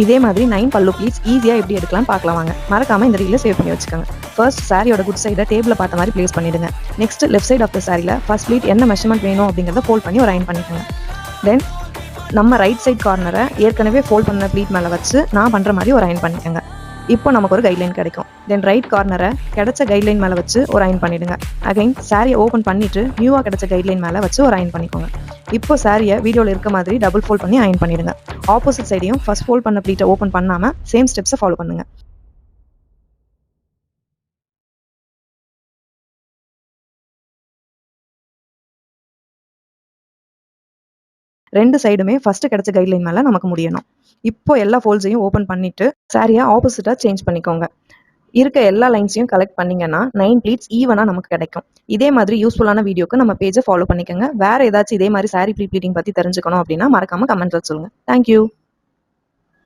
இதே மாதிரி 9 பல்லு ப்ளீட்ஸ் ஈஸியாக எப்படி எடுக்கலாம்னு பார்க்கலாம் வாங்க. மறக்காமல் இந்த ரீலை சேவ் பண்ணி வச்சுக்கோங்க. ஃபர்ஸ்ட் சாரியோட குட் சைடை டேபிளில் பார்த்த மாதிரி பிளேஸ் பண்ணிடுங்க. Next left side of the சாரியில் ஃபர்ஸ்ட் ப்ளீட் என்ன மெஷர்மெண்ட் வேணும் அப்படிங்கிறத ஃபோல்ட் பண்ணி ஒரு அயன் பண்ணிக்கோங்க. தென் நம்ம ரைட் சைட் கார்னரை ஏற்கனவே ஃபோல்ட் பண்ண ப்ளீட் மேலே வச்சு நான் பண்ணுற மாதிரி ஒரு அயன் பண்ணிக்கோங்க. இப்போ நமக்கு ஒரு கைட்லைன் கிடைக்கும். தென் ரைட் கார்னரை கிடைச்ச கைட்லைன் மேலே வச்சு ஒரு அயன் பண்ணிடுங்க. அகைன் சாரியை ஓப்பன் பண்ணிட்டு நியூவாக கிடைச்ச கைட்லைன் மேலே வச்சு ஒரு அயன் பண்ணிக்கோங்க. இப்போ சாரியை வீடியோவில் இருக்க மாதிரி டபுள் ஃபோல்ட் பண்ணி அயன் பண்ணிடுங்க. ஆப்போசிட் சைடையும் ஃபர்ஸ்ட் ஃபோல்ட் பண்ண ப்ளீட்டை ஓப்பன் பண்ணாமல் சேம் ஸ்டெப்ஸை ஃபாலோ பண்ணுங்க. ரெண்டு சைடுமே ஃபர்ஸ்ட் கிடைச்ச கைட்லைன் மேலே நமக்கு முடியணும். இப்போ எல்லா ஃபோல்ட்ஸையும் ஓப்பன் பண்ணிட்டு சாரியை ஆப்போசிட்டாக சேஞ்ச் பண்ணிக்கோங்க. இருக்க எல்லா லைன்ஸையும் கலெக்ட் பண்ணீங்கன்னா 9 ப்ளீட்ஸ் ஈவனாக நமக்கு கிடைக்கும். இதே மாதிரி யூஸ்ஃபுல்லான வீடியோக்கு நம்ம பேஜை ஃபாலோ பண்ணிக்கோங்க. வேற ஏதாச்சும் இதே மாதிரி சாரி ப்ளீட்டிங் பற்றி தெரிஞ்சுக்கணும் அப்படின்னா மறக்காம கமெண்ட்ல சொல்லுங்க. தேங்க்யூ.